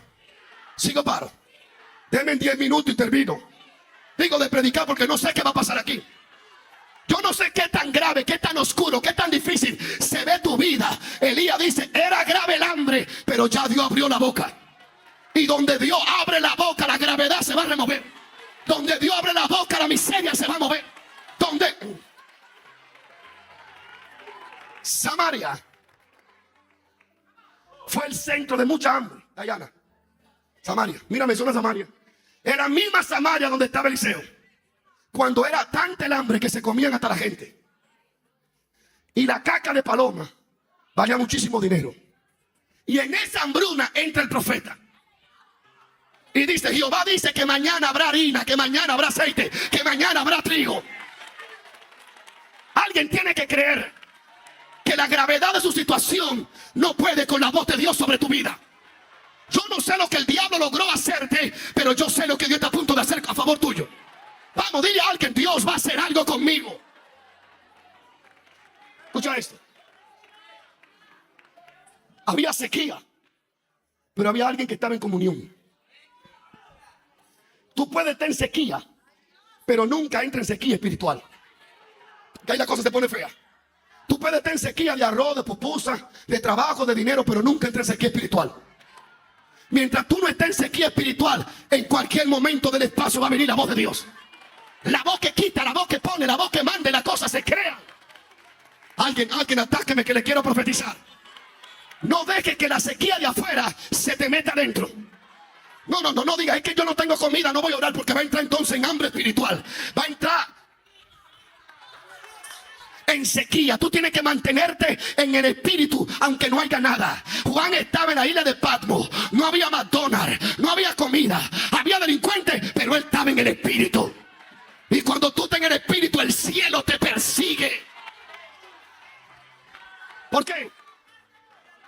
Denme 10 minutos y termino. Digo de predicar porque no sé qué va a pasar aquí. Yo no sé qué tan grave, qué tan oscuro, qué tan difícil se ve tu vida. Elías dice, era grave el hambre, pero ya Dios abrió la boca. Y donde Dios abre la boca, la gravedad se va a remover. Donde Dios abre la boca, la miseria se va a mover. Donde Samaria fue el centro de mucha hambre. Dayana, Samaria, mírame, es una Samaria. Era la misma Samaria donde estaba Eliseo. Cuando era tanta el hambre que se comían hasta la gente. Y la caca de paloma valía muchísimo dinero. Y en esa hambruna entra el profeta. Y dice, Jehová dice que mañana habrá harina, que mañana habrá aceite, que mañana habrá trigo. Alguien tiene que creer que la gravedad de su situación no puede con la voz de Dios sobre tu vida. Yo no sé lo que el diablo logró hacerte, pero yo sé lo que Dios está a punto de hacer a favor tuyo. Vamos, dile a alguien, Dios va a hacer algo conmigo. Escucha esto. Había sequía, pero había alguien que estaba en comunión. Tú puedes estar en sequía, pero nunca entra en sequía espiritual. Que ahí la cosa se pone fea. Tú puedes estar en sequía de arroz, de pupusa, de trabajo, de dinero, pero nunca entra en sequía espiritual. Mientras tú no estés en sequía espiritual, en cualquier momento del espacio va a venir la voz de Dios. La voz que quita, la voz que pone, la voz que manda, la cosa se crea. Alguien atáqueme que le quiero profetizar. No dejes que la sequía de afuera se te meta adentro. No diga, es que yo no tengo comida, no voy a orar, porque va a entrar entonces en hambre espiritual. Va a entrar en sequía. Tú tienes que mantenerte en el espíritu aunque no haya nada. Juan estaba en la isla de Patmos. No había McDonald's, no había comida, había delincuentes, pero él estaba en el espíritu. Y cuando tú estás en el espíritu, el cielo te persigue. ¿Por qué?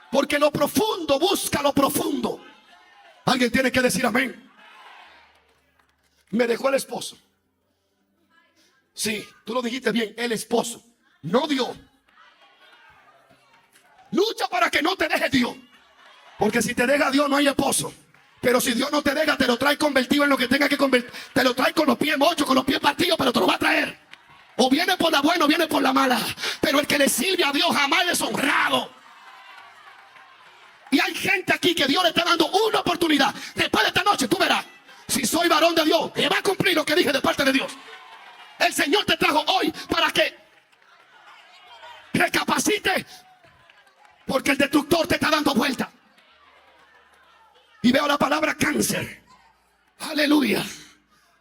Porque lo profundo busca lo profundo. Alguien tiene que decir amén. Me dejó el esposo. Sí, tú lo dijiste bien, el esposo. No Dios. Lucha para que no te deje Dios. Porque si te deja Dios no hay esposo. Pero si Dios no te deja, te lo trae convertido en lo que tenga que convertir. Te lo trae con los pies mochos, con los pies partidos, pero te lo va a traer. O viene por la buena o viene por la mala. Pero el que le sirve a Dios jamás es deshonrado. Y hay gente aquí que Dios le está dando una oportunidad. Después de esta noche tú verás. Si soy varón de Dios, que va a cumplir lo que dije de parte de Dios. El Señor te trajo hoy para que recapacite, porque el destructor te está dando vuelta. Y veo la palabra cáncer. Aleluya.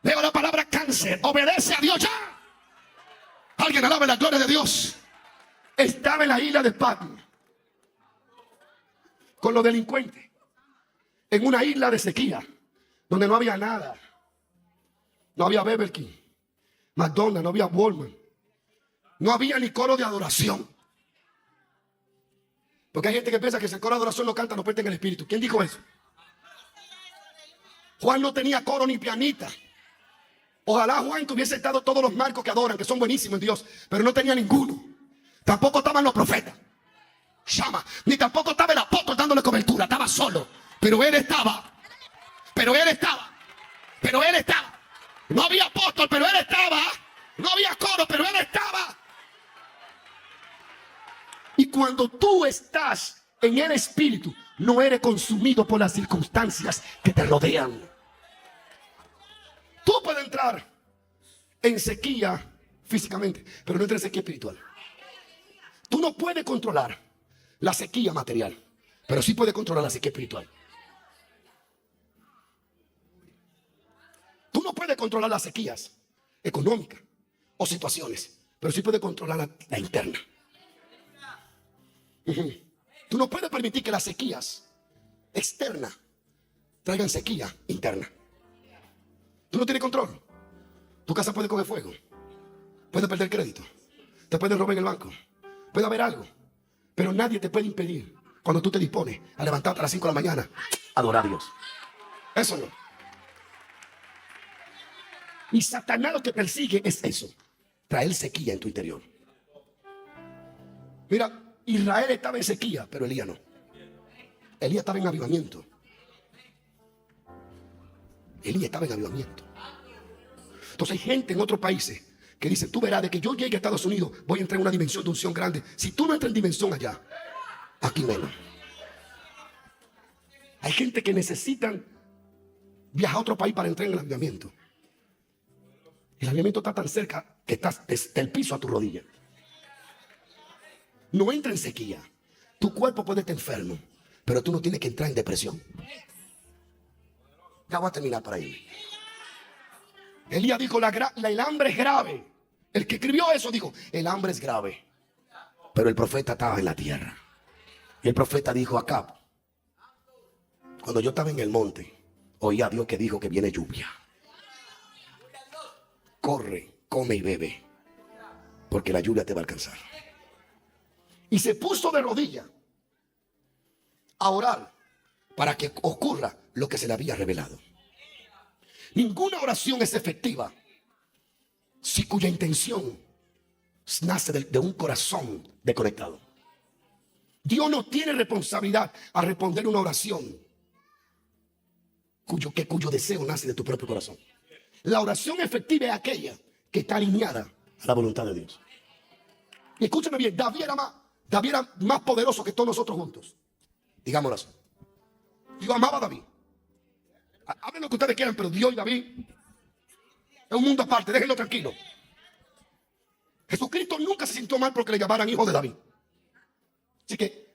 Veo la palabra cáncer. Obedece a Dios ya. Alguien alabe la gloria de Dios. Estaba en la isla de Patmos con los delincuentes, en una isla de sequía, donde no había nada. No había Burger King, McDonald's, no había Walmart. No había ni coro de adoración. Porque hay gente que piensa que si el coro de adoración lo canta, no pierde en el espíritu. ¿Quién dijo eso? Juan no tenía coro ni pianita. Ojalá Juan tuviese estado todos los marcos que adoran, que son buenísimos en Dios, pero no tenía ninguno. Tampoco estaban los profetas. Llama. Ni tampoco estaba el apóstol dándole cobertura. Estaba solo. Pero él estaba. Pero él estaba. Pero él estaba. No había apóstol, pero él estaba. No había coro, pero él estaba. Y cuando tú estás en el espíritu, no eres consumido por las circunstancias que te rodean. Tú puedes entrar en sequía físicamente, pero no entras en sequía espiritual. Tú no puedes controlar la sequía material, pero sí puedes controlar la sequía espiritual. Tú no puedes controlar las sequías económicas o situaciones, pero sí puedes controlar la interna. Tú no puedes permitir que las sequías externas traigan sequía interna. Tú no tienes control. Tu casa puede coger fuego, puede perder crédito, te pueden robar en el banco, puede haber algo, pero nadie te puede impedir cuando tú te dispones a levantarte a las 5 de la mañana a adorar a Dios. Eso no. Y Satanás lo que persigue es eso, traer sequía en tu interior. Mira, Israel estaba en sequía, pero Elías no. Elías estaba en avivamiento. Elías estaba en avivamiento. Entonces hay gente en otros países que dice, tú verás, de que yo llegue a Estados Unidos voy a entrar en una dimensión de unción grande. Si tú no entras en dimensión allá, aquí menos. Hay gente que necesitan viajar a otro país para entrar en el avivamiento. El avivamiento está tan cerca que estás desde el piso a tu rodilla. No entra en sequía. Tu cuerpo puede estar enfermo, pero tú no tienes que entrar en depresión. Ya voy a terminar para irme. Elías dijo, el hambre es grave. El que escribió eso dijo, el hambre es grave. Pero el profeta estaba en la tierra. Y el profeta dijo, Acab, cuando yo estaba en el monte, oí a Dios que dijo que viene lluvia. Corre, come y bebe, porque la lluvia te va a alcanzar. Y se puso de rodillas a orar para que ocurra lo que se le había revelado. Ninguna oración es efectiva si cuya intención nace de un corazón desconectado. Dios no tiene responsabilidad a responder una oración cuyo deseo nace de tu propio corazón. La oración efectiva es aquella que está alineada a la voluntad de Dios. Y escúchame bien, David era más poderoso que todos nosotros juntos. Digámoslo así. Dios amaba a David. Hablen lo que ustedes quieran, pero Dios y David es un mundo aparte, déjenlo tranquilo. Jesucristo nunca se sintió mal porque le llamaran hijo de David. Así que,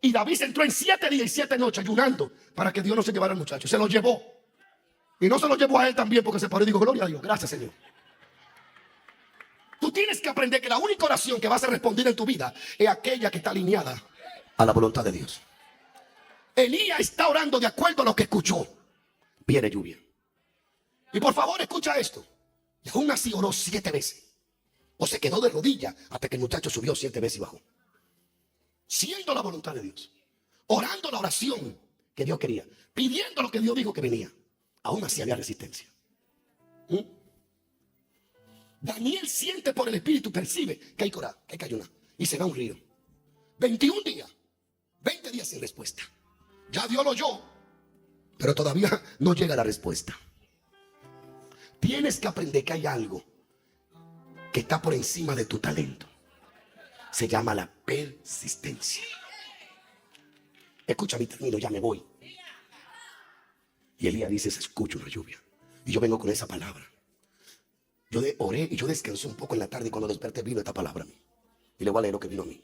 y David se entró en 7 días y 7 noches ayunando para que Dios no se llevara al muchacho. Se lo llevó. Y no se lo llevó a él también porque se paró y dijo, gloria a Dios, gracias Señor. Tú tienes que aprender que la única oración que vas a responder en tu vida es aquella que está alineada a la voluntad de Dios. Elías está orando de acuerdo a lo que escuchó. Viene lluvia. Y por favor escucha esto. Y aún así oró 7 veces. O se quedó de rodillas hasta que el muchacho subió 7 veces y bajó. Siendo la voluntad de Dios. Orando la oración que Dios quería. Pidiendo lo que Dios dijo que venía. Aún así había resistencia. Daniel siente por el espíritu, percibe que hay que orar, que hay que ayunar. Y se va a un río. 21 días. 20 días sin respuesta. Ya Dios lo oyó, pero todavía no llega la respuesta. Tienes que aprender que hay algo que está por encima de tu talento. Se llama la persistencia. Escucha mi término, ya me voy. Y Elías dice, se escucha una lluvia. Y yo vengo con esa palabra. Yo oré y yo descansé un poco en la tarde y cuando desperté vino esta palabra a mí. Y le voy a leer lo que vino a mí.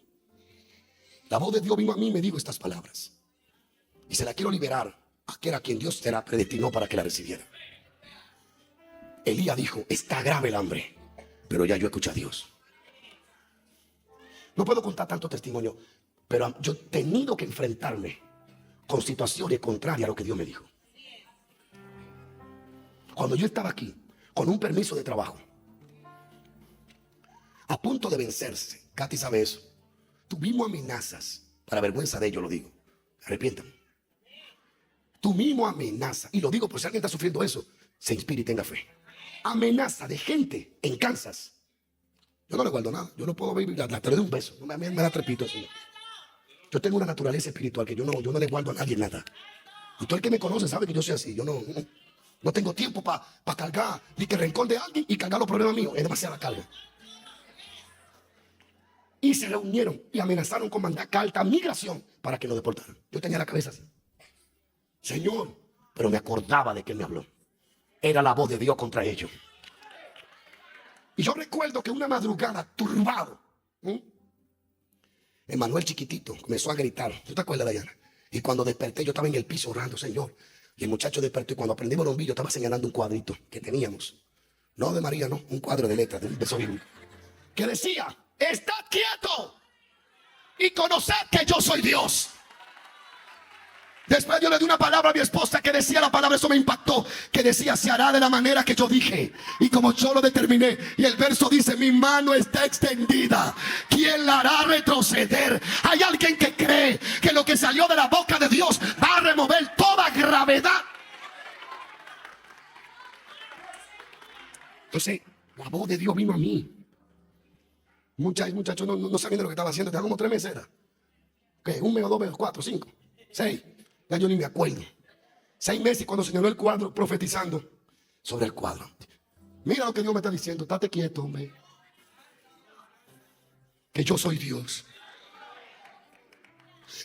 La voz de Dios vino a mí y me dijo estas palabras. Y se la quiero liberar a aquel a quien Dios te la predestinó para que la recibiera. Elías dijo, está grave el hambre, pero ya yo escuché a Dios. No puedo contar tanto testimonio, pero yo he tenido que enfrentarme con situaciones contrarias a lo que Dios me dijo. Cuando yo estaba aquí, con un permiso de trabajo, a punto de vencerse, Katy sabe eso, tuvimos amenazas, para vergüenza de ellos lo digo, arrepiéntame. Tuvimos amenaza, y lo digo por si alguien está sufriendo eso, se inspire y tenga fe. Amenaza de gente en Kansas. Yo no le guardo nada, yo no puedo vivir, la te le doy un beso, me da trepito así. Yo tengo una naturaleza espiritual que yo no le guardo a nadie nada. Y todo el que me conoce sabe que yo soy así, yo no tengo tiempo para cargar ni que rencor de alguien y cargar los problemas míos, es demasiada carga. Y se reunieron y amenazaron con mandar carta a migración para que lo deportaran. Yo tenía la cabeza así. Señor, pero me acordaba de que él me habló. Era la voz de Dios contra ellos. Y yo recuerdo que una madrugada, turbado, Emanuel chiquitito comenzó a gritar. ¿Tú te acuerdas, Dayana? Y cuando desperté, yo estaba en el piso orando, Señor. Y el muchacho despertó y cuando aprendimos los bombillos, estaba señalando un cuadrito que teníamos. No de María, no, un cuadro de letras, de un verso bíblico. Que decía, estad quieto y conoced que yo soy Dios. Después yo le di una palabra a mi esposa que decía la palabra, eso me impactó, que decía, se hará de la manera que yo dije y como yo lo determiné. Y el verso dice, mi mano está extendida, ¿quién la hará retroceder? Hay alguien que cree que lo que salió de la boca de Dios va a remover toda gravedad. Entonces la voz de Dios vino a mí. Muchachos no sabían de lo que estaba haciendo, tenía como 3 meses era. ¿Qué? 1 mes, 2 meses, 4, 5, 6. Ya yo ni me acuerdo. 6 meses cuando señaló el cuadro profetizando sobre el cuadro. Mira lo que Dios me está diciendo. Estate quieto, hombre. Que yo soy Dios.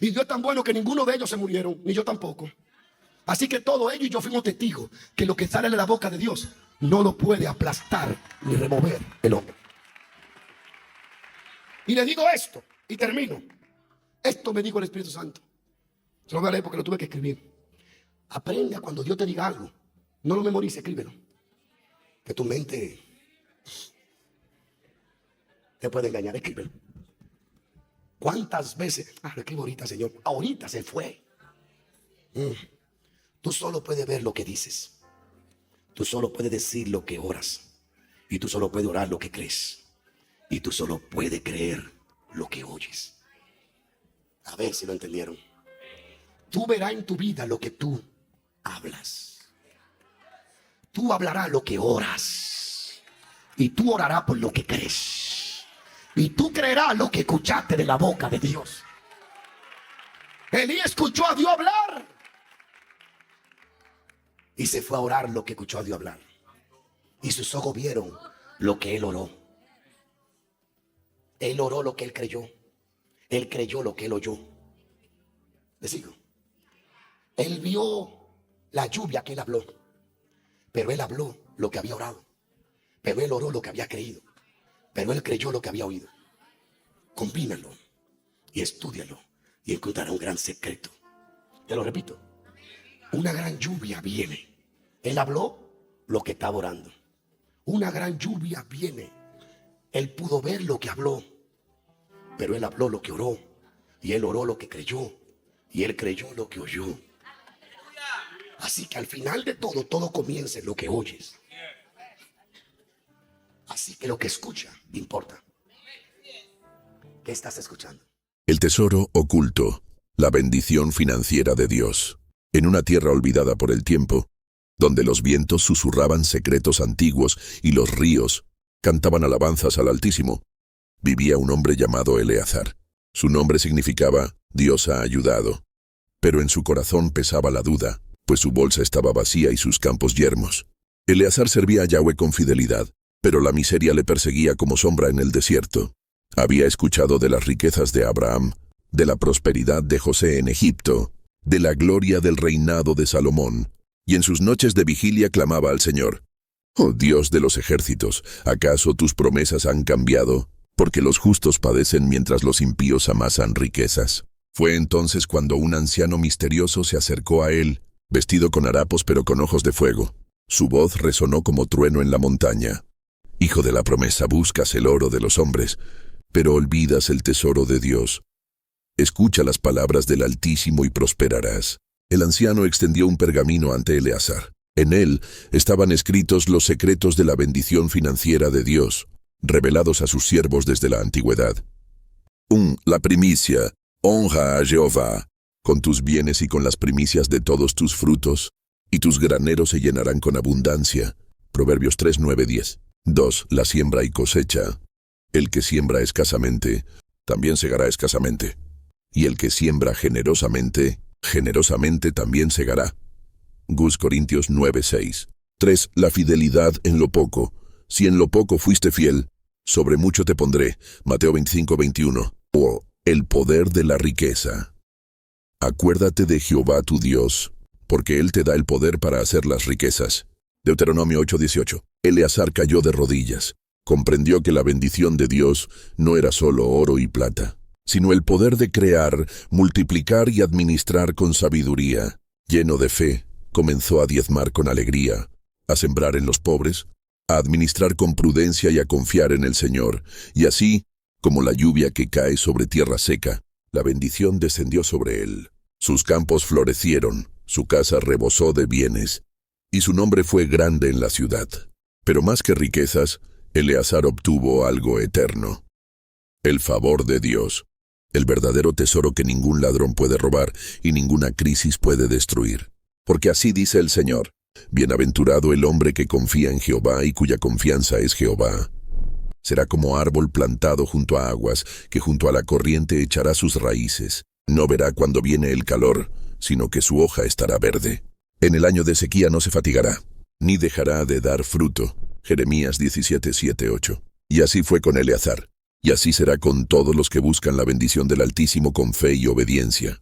Y Dios es tan bueno que ninguno de ellos se murieron, ni yo tampoco. Así que todos ellos y yo fuimos testigos que lo que sale de la boca de Dios no lo puede aplastar ni remover el hombre. Y le digo esto y termino. Esto me dijo el Espíritu Santo. Se lo voy a leer porque lo tuve que escribir. Aprenda cuando Dios te diga algo. No lo memorice, escríbelo. Que tu mente te puede engañar, escríbelo. ¿Cuántas veces? Lo escribo ahorita, Señor. Ahorita se fue. Tú solo puedes ver lo que dices. Tú solo puedes decir lo que oras. Y tú solo puedes orar lo que crees. Y tú solo puedes creer lo que oyes. A ver si lo entendieron. Tú verás en tu vida lo que tú hablas. Tú hablarás lo que oras. Y tú orarás por lo que crees. Y tú creerás lo que escuchaste de la boca de Dios. Elías escuchó a Dios hablar. Y se fue a orar lo que escuchó a Dios hablar. Y sus ojos vieron lo que él oró. Él oró lo que él creyó. Él creyó lo que él oyó. ¿Les sigo? Él vio la lluvia que él habló. Pero él habló lo que había orado. Pero él oró lo que había creído. Pero él creyó lo que había oído. Combínalo y estúdialo y encontrará un gran secreto. Te lo repito. Una gran lluvia viene. Él habló lo que estaba orando. Una gran lluvia viene. Él pudo ver lo que habló. Pero él habló lo que oró. Y él oró lo que creyó. Y él creyó lo que oyó. Así que al final de todo, todo comienza en lo que oyes. Así que lo que escucha importa. ¿Qué estás escuchando? El tesoro oculto, la bendición financiera de Dios. En una tierra olvidada por el tiempo, donde los vientos susurraban secretos antiguos y los ríos cantaban alabanzas al Altísimo, vivía un hombre llamado Eleazar. Su nombre significaba Dios ha ayudado. Pero en su corazón pesaba la duda, pues su bolsa estaba vacía y sus campos yermos. Eleazar servía a Yahweh con fidelidad, pero la miseria le perseguía como sombra en el desierto. Había escuchado de las riquezas de Abraham, de la prosperidad de José en Egipto, de la gloria del reinado de Salomón, y en sus noches de vigilia clamaba al Señor: «Oh Dios de los ejércitos, ¿acaso tus promesas han cambiado? Porque los justos padecen mientras los impíos amasan riquezas». Fue entonces cuando un anciano misterioso se acercó a él, vestido con harapos pero con ojos de fuego. Su voz resonó como trueno en la montaña: «Hijo de la promesa, buscas el oro de los hombres, pero olvidas el tesoro de Dios. Escucha las palabras del Altísimo y prosperarás». El anciano extendió un pergamino ante Eleazar. En él estaban escritos los secretos de la bendición financiera de Dios, revelados a sus siervos desde la antigüedad. La primicia: honra a Jehová con tus bienes y con las primicias de todos tus frutos, y tus graneros se llenarán con abundancia. Proverbios 3, 9, 10. 2. La siembra y cosecha. El que siembra escasamente, también segará escasamente. Y el que siembra generosamente, generosamente también segará. Gus Corintios 9, 6. 3. La fidelidad en lo poco. Si en lo poco fuiste fiel, sobre mucho te pondré. Mateo 25, 21. El poder de la riqueza. Acuérdate de Jehová tu Dios, porque Él te da el poder para hacer las riquezas. Deuteronomio 8, 18. Eleazar cayó de rodillas. Comprendió que la bendición de Dios no era solo oro y plata, sino el poder de crear, multiplicar y administrar con sabiduría. Lleno de fe, comenzó a diezmar con alegría, a sembrar en los pobres, a administrar con prudencia y a confiar en el Señor. Y así, como la lluvia que cae sobre tierra seca, la bendición descendió sobre él. Sus campos florecieron, su casa rebosó de bienes, y su nombre fue grande en la ciudad. Pero más que riquezas, Eleazar obtuvo algo eterno: el favor de Dios, el verdadero tesoro que ningún ladrón puede robar y ninguna crisis puede destruir. Porque así dice el Señor: bienaventurado el hombre que confía en Jehová y cuya confianza es Jehová. Será como árbol plantado junto a aguas, que junto a la corriente echará sus raíces. No verá cuando viene el calor, sino que su hoja estará verde. En el año de sequía no se fatigará, ni dejará de dar fruto. Jeremías 17, 7, 8. Y así fue con Eleazar, y así será con todos los que buscan la bendición del Altísimo con fe y obediencia.